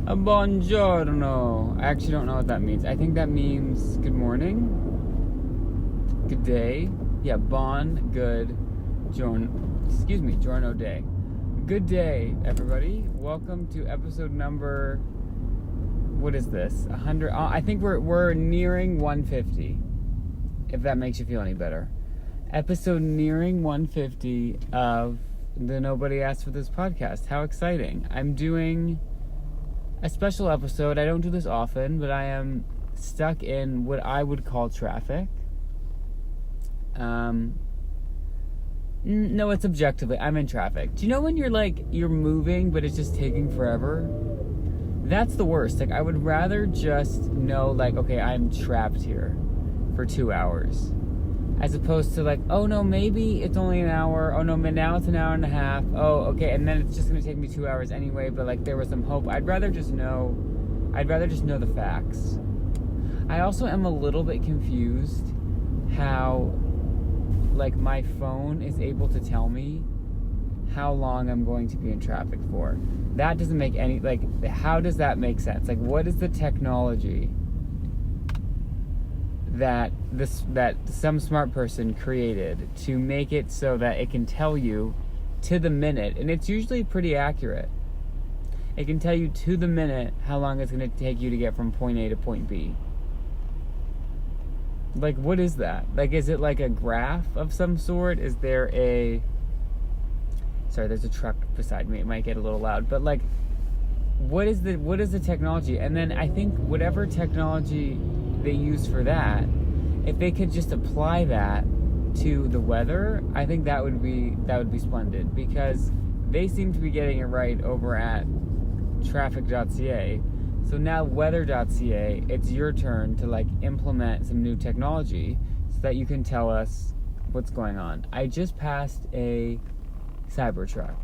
A buongiorno. I actually don't know what that means. I think that means good morning, good day. Yeah, giorno day. Good day, everybody. Welcome to episode number, what is this? 100. I think we're nearing 150. If that makes you feel any better. Episode nearing 150 of the Nobody Asked for This podcast. How exciting. I'm doing a special episode. I don't do this often, but I am stuck in what I would call traffic. No, it's objectively. I'm in traffic. Do you know when you're moving, but it's just taking forever? That's the worst. I would rather just know, okay, I'm trapped here for 2 hours. As opposed to oh no, maybe it's only an hour. Oh no, now it's an hour and a half. Oh, okay, and then it's just gonna take me 2 hours anyway. But there was some hope. I'd rather just know the facts. I also am a little bit confused how my phone is able to tell me how long I'm going to be in traffic for. That doesn't make any how does that make sense? What is the technology that some smart person created to make it so that it can tell you to the minute, and it's usually pretty accurate. It can tell you to the minute how long it's going to take you to get from point A to point B. What is that? Is it a graph of some sort? Is there sorry, there's a truck beside me. It might get a little loud, but what is the technology? And then I think whatever technology they use for that, if they could just apply that to the weather, I think that would be splendid, because they seem to be getting it right over at traffic.ca. So now weather.ca, it's your turn to implement some new technology so that you can tell us what's going on. I just passed a Cybertruck.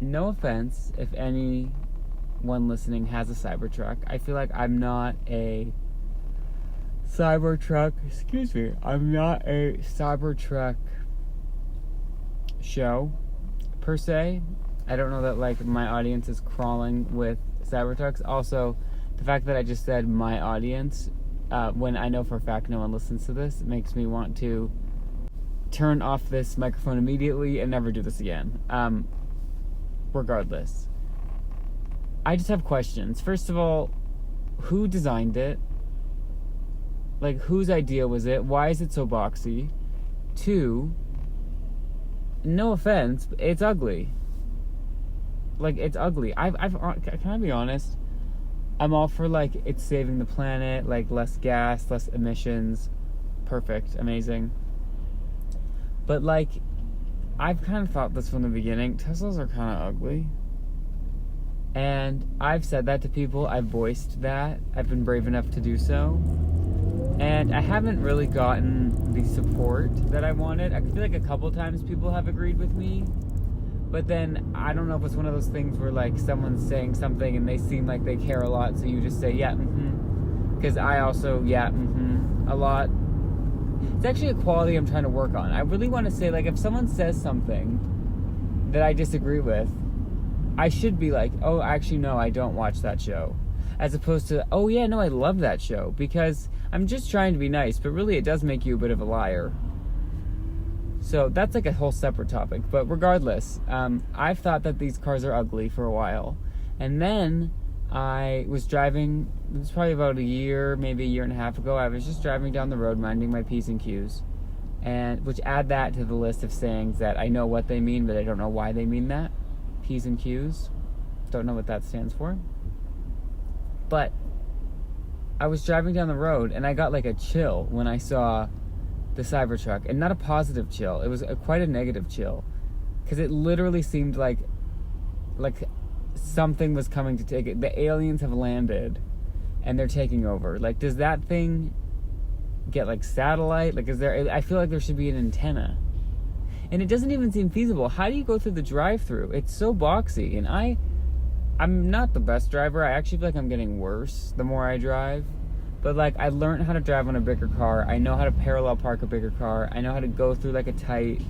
No offense if anyone listening has a Cybertruck. I feel like I'm not a Cybertruck show per se. I don't know that my audience is crawling with Cybertrucks. Also, the fact that I just said my audience, when I know for a fact no one listens to this, makes me want to turn off this microphone immediately and never do this again. Regardless, I just have questions. First of all, who designed it? Whose idea was it? Why is it so boxy? 2, no offense, it's ugly. It's ugly. Can I be honest? I'm all for it's saving the planet, less gas, less emissions. Perfect, amazing. But I've kind of thought this from the beginning. Teslas are kind of ugly. And I've said that to people. I've voiced that. I've been brave enough to do so. And I haven't really gotten the support that I wanted. I feel a couple times people have agreed with me. But then, I don't know if it's one of those things where someone's saying something and they seem like they care a lot, so you just say, yeah, Because I also, yeah, a lot. It's actually a quality I'm trying to work on. I really want to say, if someone says something that I disagree with, I should be oh, actually, no, I don't watch that show. As opposed to, oh, yeah, no, I love that show. Because I'm just trying to be nice, but really it does make you a bit of a liar. So that's a whole separate topic. But regardless, I've thought that these cars are ugly for a while. And then I was driving, it was probably about a year, maybe a year and a half ago. I was just driving down the road minding my P's and Q's. Which add that to the list of sayings that I know what they mean, but I don't know why they mean that. P's and Q's. Don't know what that stands for. But I was driving down the road and I got a chill when I saw the Cybertruck, and not a positive chill. It was quite a negative chill, because it literally seemed like something was coming to take it. The aliens have landed, and they're taking over. Does that thing get satellite? Is there? I feel like there should be an antenna, and it doesn't even seem feasible. How do you go through the drive-through? It's so boxy, and I'm not the best driver. I actually feel like I'm getting worse the more I drive. But I learned how to drive on a bigger car. I know how to parallel park a bigger car. I know how to go through a tight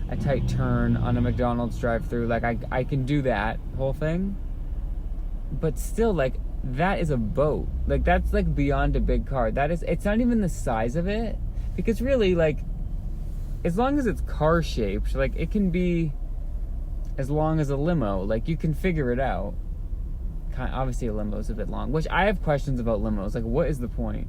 a tight turn on a McDonald's drive-thru. Like, I can do that whole thing. But still, like, that is a boat. Like, that's, like, beyond a big car. It's not even the size of it. Because really, like, as long as it's car-shaped, like, it can be as long as a limo. Like, you can figure it out. Obviously, a limo is a bit long. Which, I have questions about limos. Like, what is the point?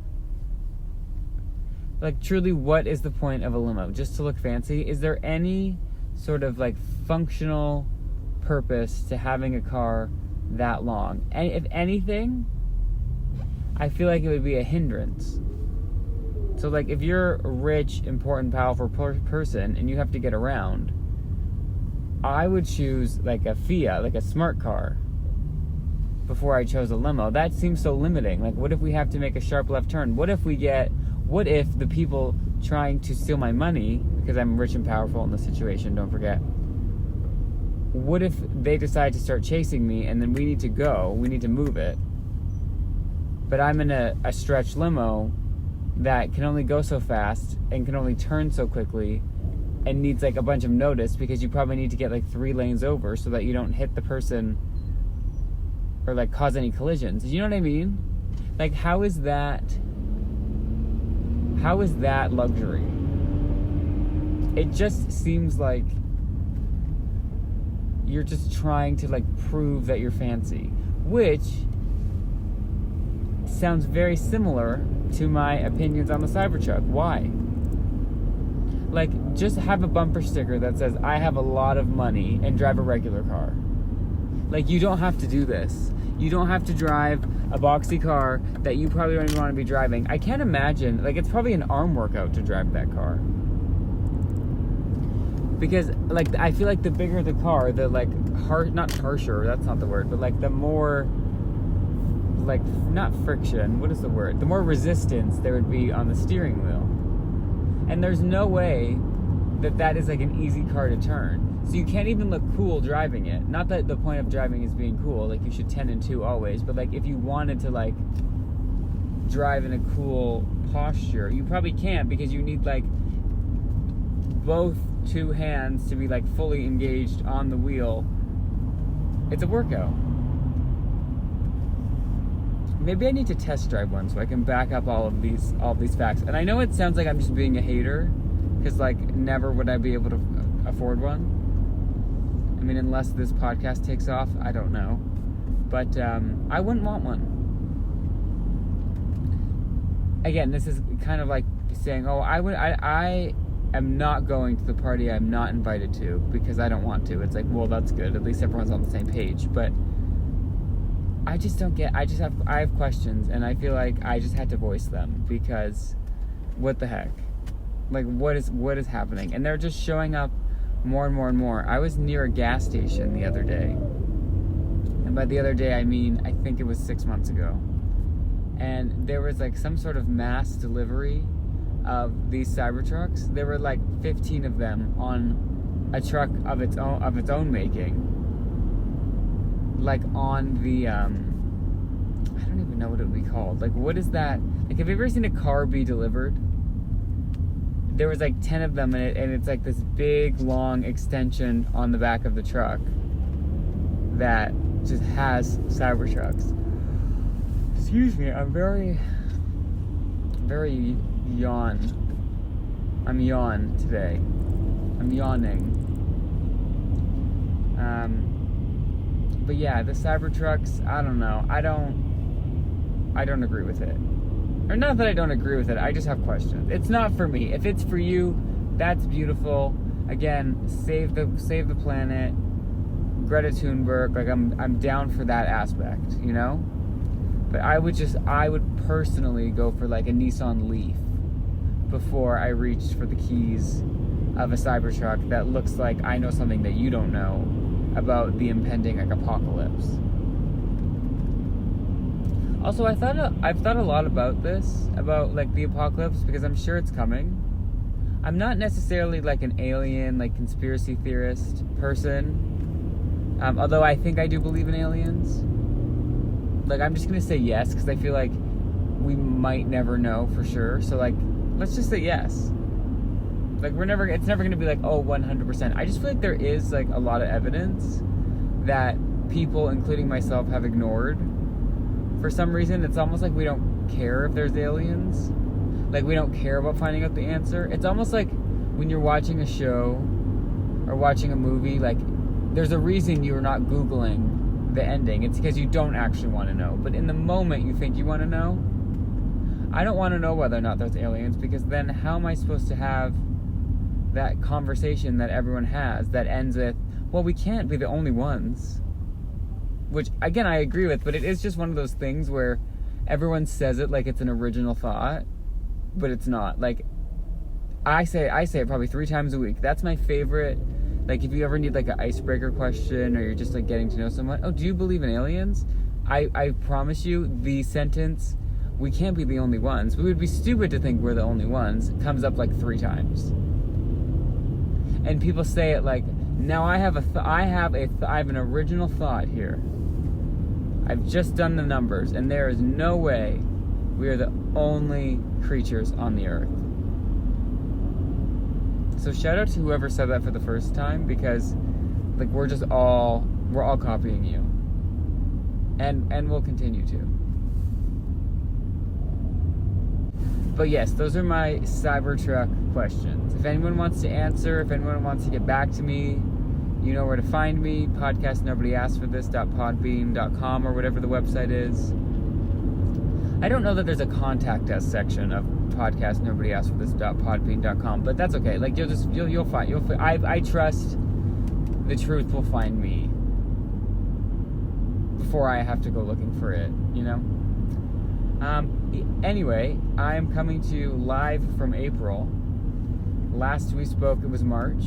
Like, truly, what is the point of a limo? Just to look fancy? Is there any sort of, like, functional purpose to having a car that long? And if anything, I feel like it would be a hindrance. So, like, if you're a rich, important, powerful person and you have to get around, I would choose, like, a Fiat, like a smart car, before I chose a limo. That seems so limiting. Like, what if we have to make a sharp left turn? What if the people trying to steal my money, because I'm rich and powerful in this situation, don't forget, what if they decide to start chasing me and then we need to move it, but I'm in a stretched limo that can only go so fast and can only turn so quickly and needs like a bunch of notice, because you probably need to get like 3 lanes over so that you don't hit the person or like cause any collisions. You know what I mean? Like, how is that luxury? It just seems like you're just trying to like prove that you're fancy, which sounds very similar to my opinions on the Cybertruck. Why? Like, just have a bumper sticker that says, I have a lot of money, and drive a regular car. Like, you don't have to do this. You don't have to drive a boxy car that you probably don't even want to be driving. I can't imagine, like, it's probably an arm workout to drive that car. Because, like, I feel like the bigger the car, the, like, not harsher, that's not the word, but, like, the more, like, not friction, what is the word? The more resistance there would be on the steering wheel. And there's no way that is, like, an easy car to turn. So you can't even look cool driving it. Not that the point of driving is being cool, like, you should 10 and 2 always, but, like, if you wanted to, like, drive in a cool posture, you probably can't, because you need, like, both 2 hands to be, like, fully engaged on the wheel. It's a workout. Maybe I need to test drive one so I can back up all of these facts. And I know it sounds like I'm just being a hater, because, like, never would I be able to afford one. I mean, unless this podcast takes off, I don't know. But I wouldn't want one. Again, this is kind of like saying, oh, I am not going to the party I'm not invited to because I don't want to. It's like, well, that's good. At least everyone's on the same page. But I just don't get, I have questions, and I feel like I just had to voice them, because what the heck? Like, what is happening? And they're just showing up more and more and more. I was near a gas station the other day. And by the other day, I mean, I think it was 6 months ago. And there was like some sort of mass delivery of these Cybertrucks. There were like 15 of them on a truck of its own making. Like on the, I don't even know what it would be called. Like, what is that? Like, have you ever seen a car be delivered? There was like 10 of them in it, and it's like this big, long extension on the back of the truck that just has Cybertrucks. Excuse me, I'm very I'm yawned today. I'm yawning. But yeah, the Cybertrucks, I don't know. I don't agree with it. Or not that I don't agree with it, I just have questions. It's not for me. If it's for you, that's beautiful. Again, save the planet. Greta Thunberg, like, I'm down for that aspect, you know? But I would personally go for like a Nissan Leaf before I reached for the keys of a Cybertruck that looks like I know something that you don't know about the impending like apocalypse. Also, I've thought a lot about this, about like the apocalypse, because I'm sure it's coming. I'm not necessarily like an alien, like conspiracy theorist person, although I think I do believe in aliens. Like, I'm just gonna say yes, because I feel like we might never know for sure. So like, let's just say yes. Like, it's never gonna be like, oh, 100%. I just feel like there is like a lot of evidence that people, including myself, have ignored for some reason. It's almost like we don't care if there's aliens. Like, we don't care about finding out the answer. It's almost like when you're watching a show or watching a movie, like, there's a reason you're not Googling the ending. It's because you don't actually want to know. But in the moment you think you want to know, I don't want to know whether or not there's aliens, because then how am I supposed to have that conversation that everyone has that ends with, well, we can't be the only ones. Which, again, I agree with, but it is just one of those things where everyone says it like it's an original thought, but it's not. Like, I say it probably 3 times a week. That's my favorite. Like, if you ever need, like, an icebreaker question, or you're just, like, getting to know someone, oh, do you believe in aliens? I promise you, the sentence, we can't be the only ones, we would be stupid to think we're the only ones, comes up, like, 3 times. And people say it like, now I have an original thought here. I've just done the numbers, and there is no way we are the only creatures on the earth. So shout out to whoever said that for the first time, because like we're all copying you. And we'll continue to. But yes, those are my Cybertruck questions. If anyone wants to answer, if anyone wants to get back to me, you know where to find me. podcastnobodyaskforthis.podbean.com or whatever the website is. I don't know that there's a contact us section of podcastnobodyaskforthis.podbean.com, but that's okay. Like you'll find. I trust the truth will find me before I have to go looking for it, you know? Anyway, I am coming to you live from April. Last we spoke, it was March.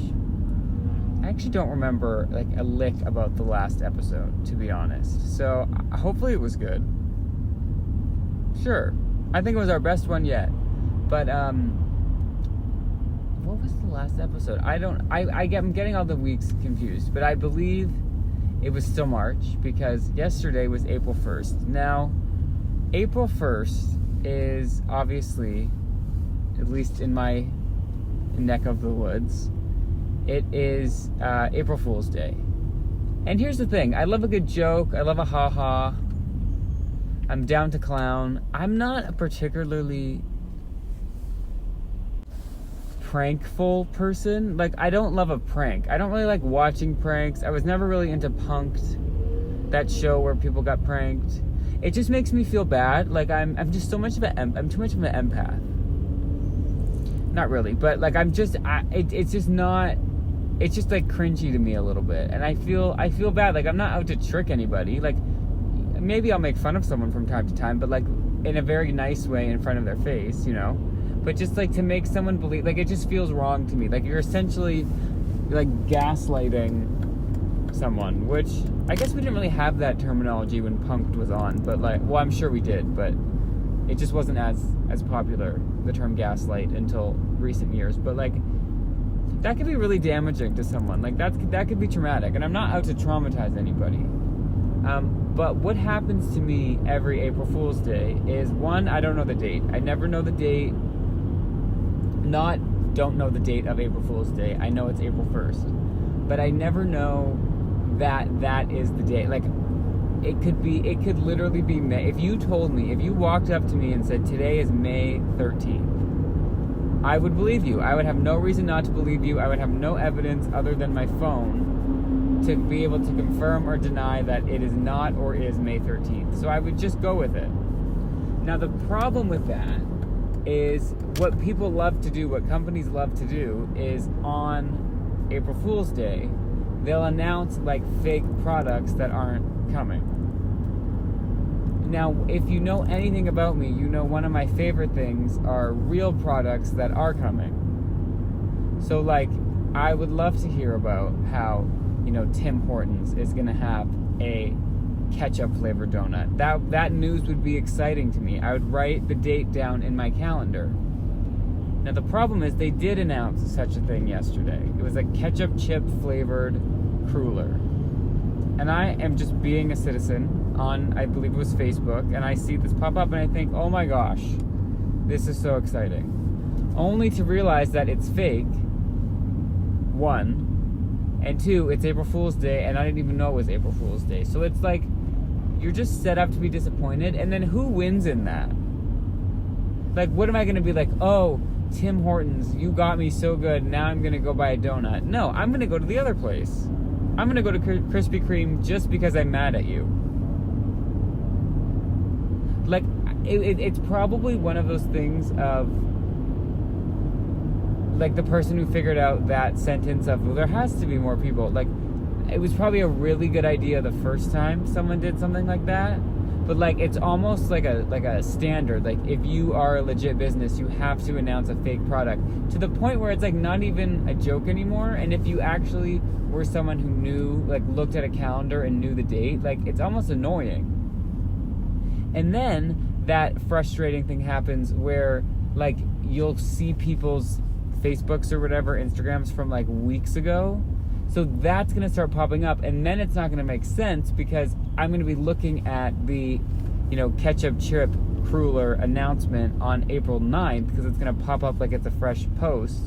I actually don't remember like a lick about the last episode, to be honest. So hopefully it was good. Sure, I think it was our best one yet. But what was the last episode? I'm getting all the weeks confused, but I believe it was still March, because yesterday was April 1st. Now, April 1st is obviously, at least in my neck of the woods, it is April Fool's Day. And here's the thing, I love a good joke, I love a ha-ha, I'm down to clown. I'm not a particularly prankful person. Like, I don't love a prank. I don't really like watching pranks. I was never really into Punk'd, that show where people got pranked. It just makes me feel bad. Like, I'm just too much of an empath. Not really, but like it's just like cringy to me a little bit, and I feel bad. Like, I'm not out to trick anybody. Like, maybe I'll make fun of someone from time to time, but like in a very nice way in front of their face, you know. But just like to make someone believe, like, it just feels wrong to me. Like, you're essentially like gaslighting someone, which I guess we didn't really have that terminology when Punk'd was on, but like, well, I'm sure we did, but it just wasn't as popular, the term gaslight, until recent years. But like, that could be really damaging to someone. Like, that could be traumatic, and I'm not out to traumatize anybody. But what happens to me every April Fool's Day is, one, I don't know the date. I never know the date. Don't know the date of April Fool's Day. I know it's April 1st. But I never know that is the date. Like, it could literally be May. If you walked up to me and said, today is May 13th, I would believe you. I would have no reason not to believe you. I would have no evidence other than my phone to be able to confirm or deny that it is not or is May 13th. So I would just go with it. Now, the problem with that is what people love to do, what companies love to do, is on April Fool's Day, they'll announce like fake products that aren't coming. Now, if you know anything about me, you know one of my favorite things are real products that are coming. So like, I would love to hear about how, you know, Tim Hortons is going to have a ketchup flavored donut. That news would be exciting to me. I would write the date down in my calendar. Now, the problem is they did announce such a thing yesterday. It was a ketchup chip flavored cruller. And I am just being a citizen on, I believe it was Facebook, and I see this pop up and I think, oh my gosh, this is so exciting. Only to realize that it's fake, one, And 2, it's April Fool's Day, and I didn't even know it was April Fool's Day. So it's like, you're just set up to be disappointed, and then who wins in that? Like, what am I going to be like, oh, Tim Hortons, you got me so good, now I'm going to go buy a donut. No, I'm going to go to the other place. I'm going to go to Krispy Kreme just because I'm mad at you. Like, it's probably one of those things of, like, the person who figured out that sentence of, well, there has to be more people. Like, it was probably a really good idea the first time someone did something like that. But, like, it's almost like a standard. Like, if you are a legit business, you have to announce a fake product. To the point where it's, like, not even a joke anymore. And if you actually were someone who knew, like, looked at a calendar and knew the date, like, it's almost annoying. And then that frustrating thing happens where, like, you'll see people's Facebooks or whatever, Instagrams from, like, weeks ago. So that's going to start popping up, and then it's not going to make sense because I'm going to be looking at the, ketchup chip cruller announcement on April 9th because it's going to pop up like it's a fresh post.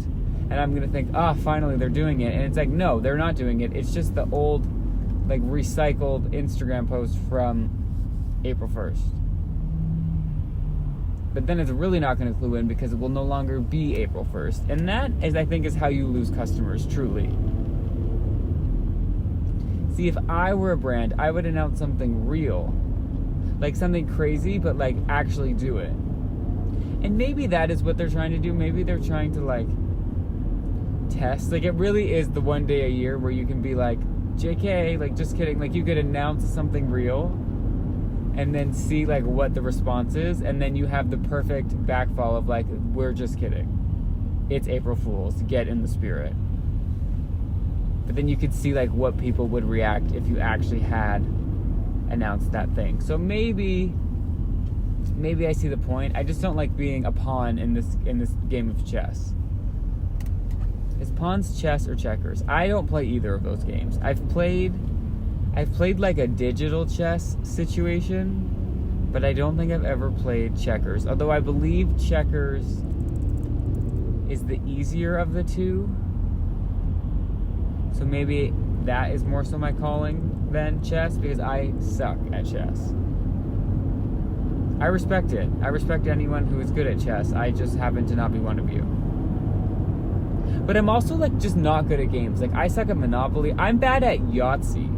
And I'm going to think, finally they're doing it. And it's like, no, they're not doing it. It's just the old, like, recycled Instagram post from April 1st. But then it's really not going to clue in because it will no longer be April 1st. And that is, I think, is how you lose customers, truly. See, if I were a brand, I would announce something real. Like something crazy, but, like, actually do it. And maybe that is what they're trying to do. Maybe they're trying to, like, test. Like, it really is the one day a year where you can be like, JK, like, just kidding. Like, you could announce something real and then see, like, what the response is. And then you have the perfect backfall of, like, we're just kidding. It's April Fool's. Get in the spirit. But then you could see, like, what people would react if you actually had announced that thing. So maybe I see the point. I just don't like being a pawn in this game of chess. Is pawns chess or checkers? I don't play either of those games. I've played like a digital chess situation, but I don't think I've ever played checkers. Although I believe checkers is the easier of the two. So maybe that is more so my calling than chess, because I suck at chess. I respect it. I respect anyone who is good at chess. I just happen to not be one of you. But I'm also, like, just not good at games. Like, I suck at Monopoly. I'm bad at Yahtzee.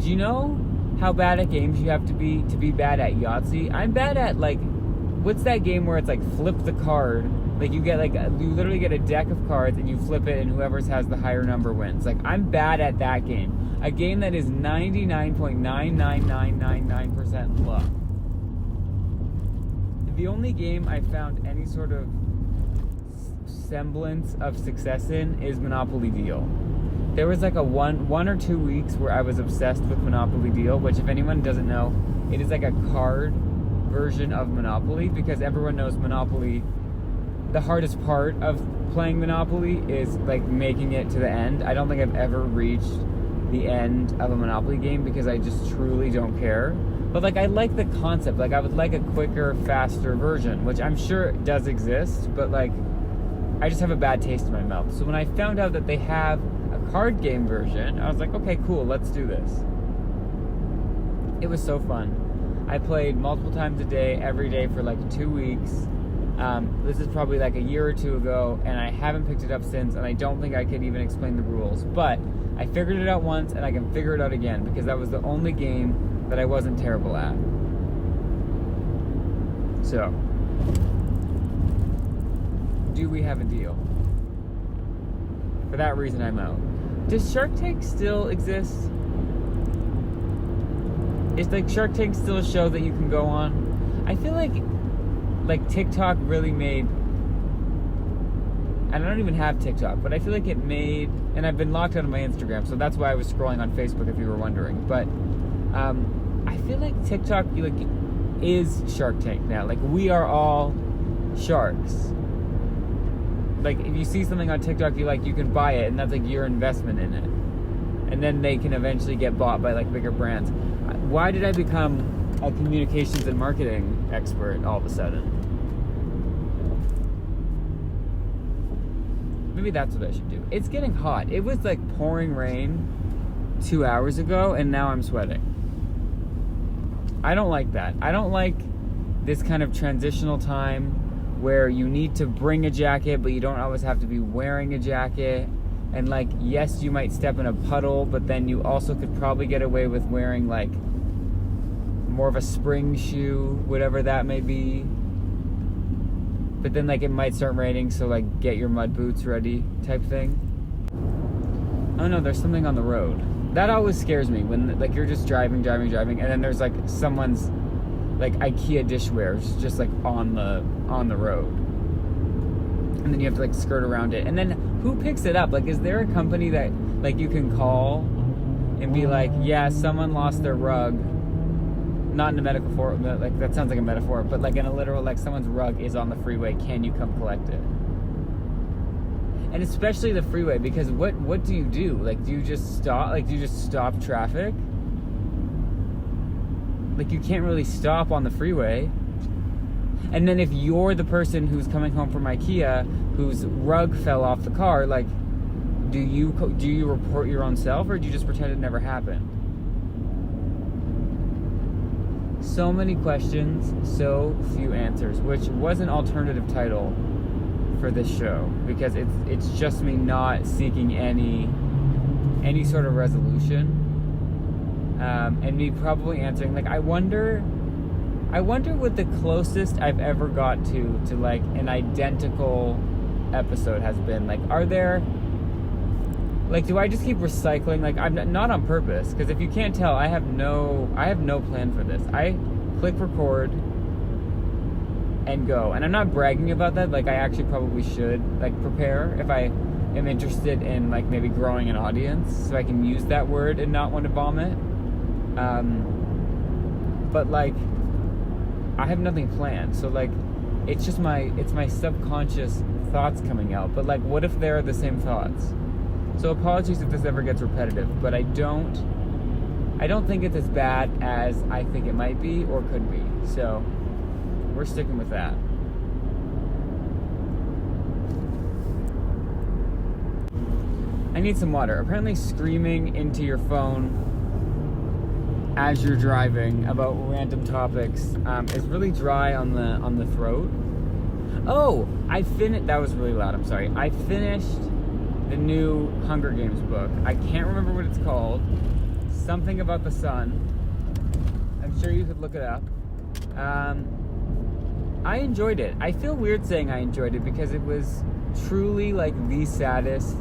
Do you know how bad at games you have to be bad at Yahtzee? I'm bad at, like, what's that game where it's like flip the card? Like, you get, like, you literally get a deck of cards and you flip it and whoever has the higher number wins. Like, I'm bad at that game. A game that is 99.99999% luck. The only game I found any sort of semblance of success in is Monopoly Deal. There was like a one or 2 weeks where I was obsessed with Monopoly Deal, which, if anyone doesn't know, it is like a card version of Monopoly, because everyone knows Monopoly, the hardest part of playing Monopoly is, like, making it to the end. I don't think I've ever reached the end of a Monopoly game because I just truly don't care. But, like, I like the concept. Like, I would like a quicker, faster version, which I'm sure does exist, but, like, I just have a bad taste in my mouth. So when I found out that they have a card game version, I was like, okay, cool, let's do this. It was so fun. I played multiple times a day, every day for like 2 weeks. This is probably like a year or two ago, and I haven't picked it up since, and I don't think I could even explain the rules. But I figured it out once, and I can figure it out again, because that was the only game that I wasn't terrible at. So, do we have a deal? For that reason, I'm out. Does Shark Tank still exist? Is, like, Shark Tank still a show that you can go on? I feel like TikTok really made, and I don't even have TikTok, but I feel like it made, and I've been locked out of my Instagram, so that's why I was scrolling on Facebook, if you were wondering. But I feel like TikTok, like, is Shark Tank now. Like, we are all sharks. Like, if you see something on TikTok you can buy it, and that's like your investment in it, and then they can eventually get bought by, like, bigger brands. Why did I become a communications and marketing expert all of a sudden? Maybe that's what I should do. It's getting hot. It was like pouring rain 2 hours ago, and now I'm sweating. I don't like that. I don't like this kind of transitional time where you need to bring a jacket, but you don't always have to be wearing a jacket. And like, yes, you might step in a puddle, but then you also could probably get away with wearing like more of a spring shoe, whatever that may be. But then like it might start raining, so like get your mud boots ready type thing. Oh no, there's something on the road. That always scares me when like you're just driving, and then there's like someone's like IKEA dishwares just like on the road. And then you have to like skirt around it. And then who picks it up? Like, is there a company that like you can call and be like, yeah, someone lost their rug? Not in a medical form, like that sounds like a metaphor, but like in a literal, like someone's rug is on the freeway, can you come collect it? And especially the freeway, because what do you do? Like, do you just stop? Like, do you just stop traffic? Like, you can't really stop on the freeway. And then if you're the person who's coming home from IKEA, whose rug fell off the car, like, do you report your own self, or do you just pretend it never happened? So many questions, so few answers, which was an alternative title for this show, because it's just me not seeking any sort of resolution, and me probably answering like, I wonder what the closest I've ever got to like an identical episode has been. Like, are there, like, do I just keep recycling? Like, I'm not on purpose, because if you can't tell, I have no plan for this. I click record and go, and I'm not bragging about that. Like, I actually probably should like prepare if I am interested in like maybe growing an audience, so I can use that word and not want to vomit. But like, I have nothing planned, so like, it's my subconscious thoughts coming out. But like, what if they're the same thoughts? So apologies if this ever gets repetitive, but I don't think it's as bad as I think it might be or could be. So we're sticking with that. I need some water. Apparently screaming into your phone as you're driving about random topics is really dry on the throat. Oh, that was really loud, I'm sorry. I finished the new Hunger Games book. I can't remember what it's called. Something about the sun. I'm sure you could look it up. I enjoyed it. I feel weird saying I enjoyed it, because it was truly like the saddest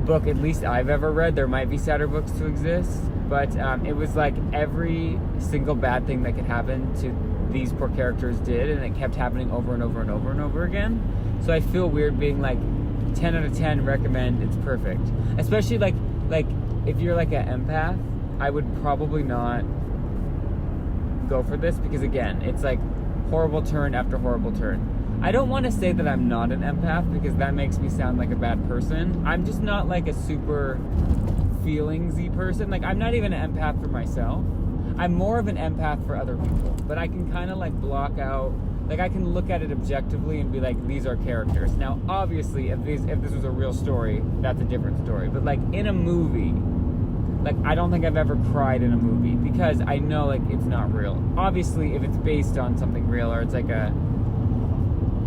book at least I've ever read. There might be sadder books to exist, but it was like every single bad thing that could happen to these poor characters did, and it kept happening over and over and over and over again. So I feel weird being like 10 out of 10 recommend, it's perfect. Especially like if you're like an empath, I would probably not go for this, because again, it's like horrible turn after horrible turn. I don't want to say that I'm not an empath, because that makes me sound like a bad person. I'm just not like a super feelingsy person. Like, I'm not even an empath for myself. I'm more of an empath for other people, but I can kind of like block out, like I can look at it objectively and be like, these are characters. Now, obviously, if this was a real story, that's a different story. But like in a movie, like I don't think I've ever cried in a movie, because I know like it's not real. Obviously, if it's based on something real, or it's like a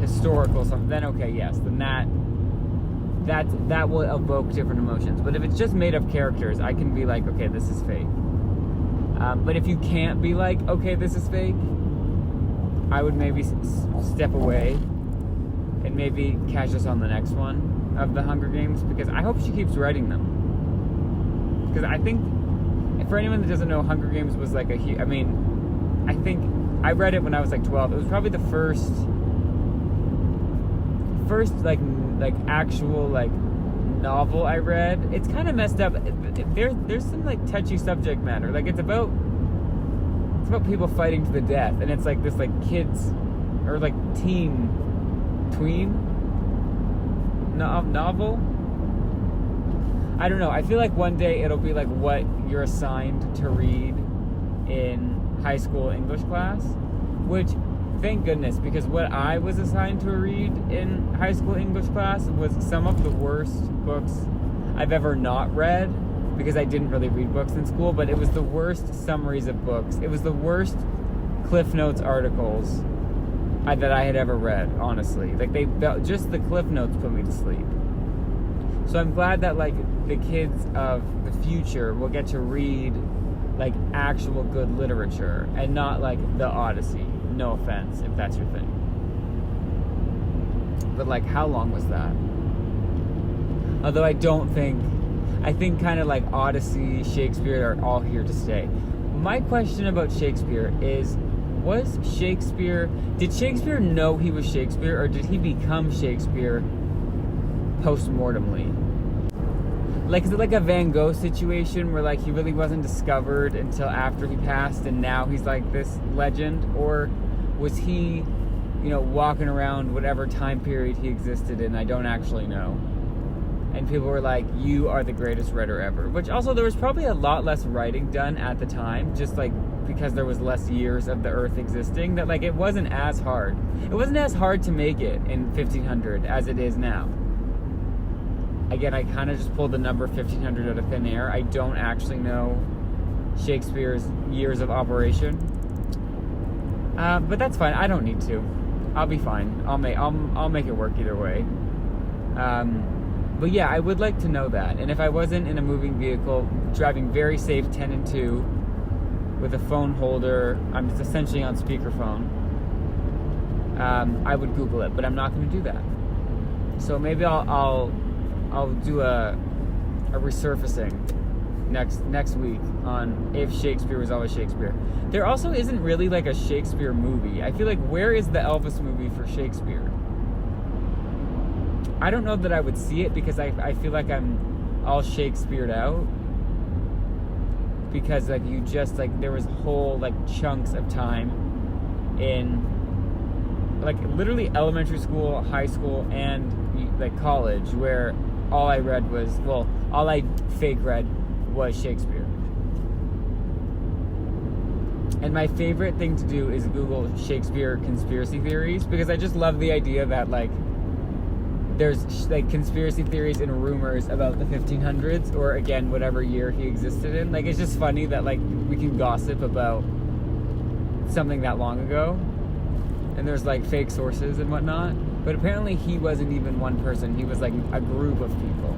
historical something, then okay, yes, then that will evoke different emotions. But if it's just made up characters, I can be like, okay, this is fake. But if you can't be like, okay, this is fake, I would maybe step away and maybe catch us on the next one of the Hunger Games, because I hope she keeps writing them. Because I think, for anyone that doesn't know, Hunger Games was like I think I read it when I was like 12. It was probably the first like actual like novel I read. It's kind of messed up. There's some like touchy subject matter. Like it's about people fighting to the death, and it's like this like kids or like tween novel. I don't know. I feel like one day it'll be like what you're assigned to read in high school English class, which thank goodness, because what I was assigned to read in high school English class was some of the worst books I've ever not read, because I didn't really read books in school, but it was the worst summaries of books. It was the worst Cliff Notes articles that I had ever read, honestly. Like, just the Cliff Notes put me to sleep. So I'm glad that, like, the kids of the future will get to read, like, actual good literature and not, like, the Odyssey. No offense, if that's your thing. But, like, how long was that? Although I think kind of like Odyssey, Shakespeare are all here to stay. My question about Shakespeare is, did Shakespeare know he was Shakespeare, or did he become Shakespeare post-mortemly? Like, is it like a Van Gogh situation where, like, he really wasn't discovered until after he passed and now he's like this legend? Or was he, walking around whatever time period he existed in? I don't actually know. And people were like, you are the greatest writer ever. Which also, there was probably a lot less writing done at the time, just like because there was less years of the earth existing, that like it wasn't as hard. It wasn't as hard to make it in 1500 as it is now. Again, I kind of just pulled the number 1500 out of thin air. I don't actually know Shakespeare's years of operation. But that's fine. I don't need to. I'll be fine. I'll make it work either way. But yeah, I would like to know that. And if I wasn't in a moving vehicle, driving very safe 10 and 2 with a phone holder, I'm just essentially on speakerphone, I would Google it, but I'm not going to do that. So maybe I'll do a resurfacing next week on if Shakespeare was always Shakespeare. There also isn't really like a Shakespeare movie. I feel like, where is the Elvis movie for Shakespeare? I don't know that I would see it, because I feel like I'm all Shakespeare'd out. Because like you just like, there was whole like chunks of time in like literally elementary school, high school, and like college where all I fake read was Shakespeare. And my favorite thing to do is Google Shakespeare conspiracy theories, because I just love the idea that like there's like conspiracy theories and rumors about the 1500s, or again whatever year he existed in. Like, it's just funny that like we can gossip about something that long ago, and there's like fake sources and whatnot, but apparently he wasn't even one person. He was like a group of people,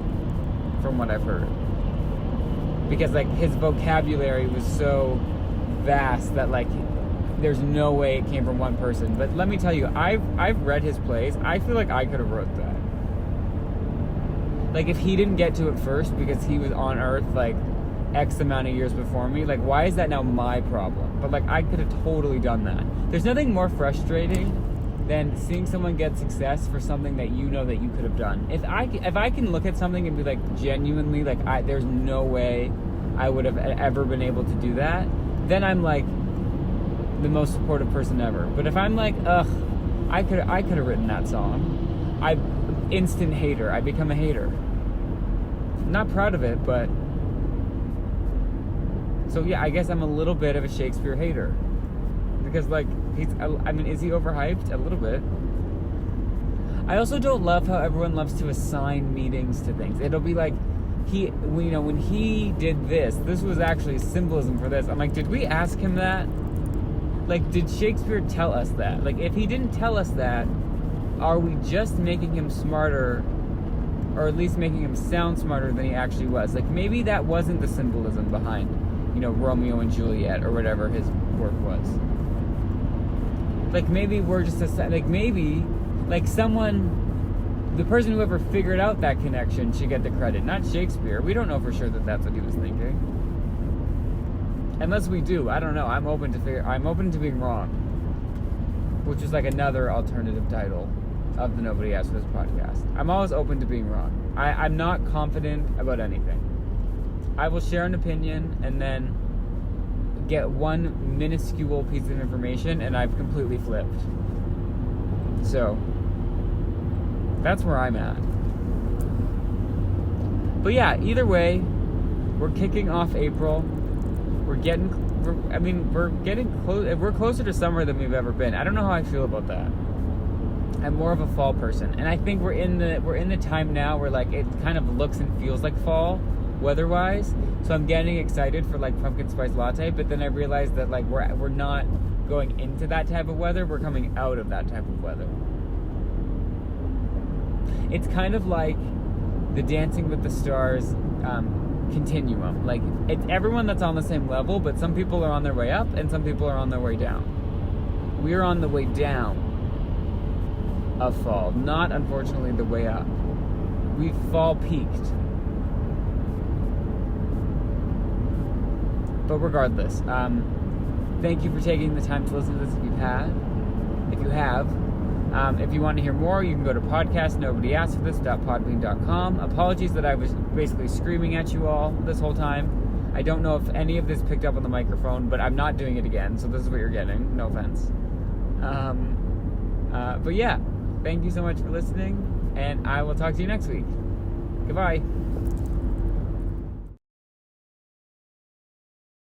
from what I've heard, because like his vocabulary was so vast that like there's no way it came from one person. But let me tell you, I've read his plays. I feel like I could have wrote that. Like, if he didn't get to it first because he was on Earth like X amount of years before me, like, why is that now my problem? But like, I could have totally done that. There's nothing more frustrating than seeing someone get success for something that you know that you could have done. If I can look at something and be like, genuinely, like, there's no way I would have ever been able to do that, then I'm like the most supportive person ever. But if I'm like, I could have written that song, instant hater. I become a hater. Not proud of it, but so yeah, I guess I'm a little bit of a Shakespeare hater, because like is he overhyped? A little bit. I also don't love how everyone loves to assign meanings to things. It'll be like, when he did this was actually symbolism for this. I'm like, did we ask him that? Like, did Shakespeare tell us that? Like, if he didn't tell us that, are we just making him smarter, or at least making him sound smarter than he actually was? Like, maybe that wasn't the symbolism behind, Romeo and Juliet, or whatever his work was. Like, maybe we're just maybe the person who ever figured out that connection should get the credit, not Shakespeare. We don't know for sure that that's what he was thinking. Unless we do, I don't know. I'm open to being wrong, which is like another alternative title of the Nobody Asked For This podcast. I'm always open to being wrong. I'm not confident about anything. I will share an opinion and then get one minuscule piece of information and I've completely flipped. So that's where I'm at. But yeah, either way, we're kicking off April. we're getting close. We're closer to summer than we've ever been. I don't know how I feel about that. I'm more of a fall person, and I think we're in the time now where like it kind of looks and feels like fall weather-wise. So I'm getting excited for like pumpkin spice latte, but then I realized that like we're not going into that type of weather. We're coming out of that type of weather. It's kind of like the Dancing with the Stars continuum. Like it's everyone that's on the same level, but some people are on their way up and some people are on their way down. We're on the way down of fall, not unfortunately the way up. We've fall peaked. But regardless, thank you for taking the time to listen to this if you have. If you want to hear more, you can go to podcastnobodyaskforthis.podbean.com. Apologies that I was basically screaming at you all this whole time. I don't know if any of this picked up on the microphone, but I'm not doing it again, so this is what you're getting. No offense. But yeah, thank you so much for listening, and I will talk to you next week. Goodbye.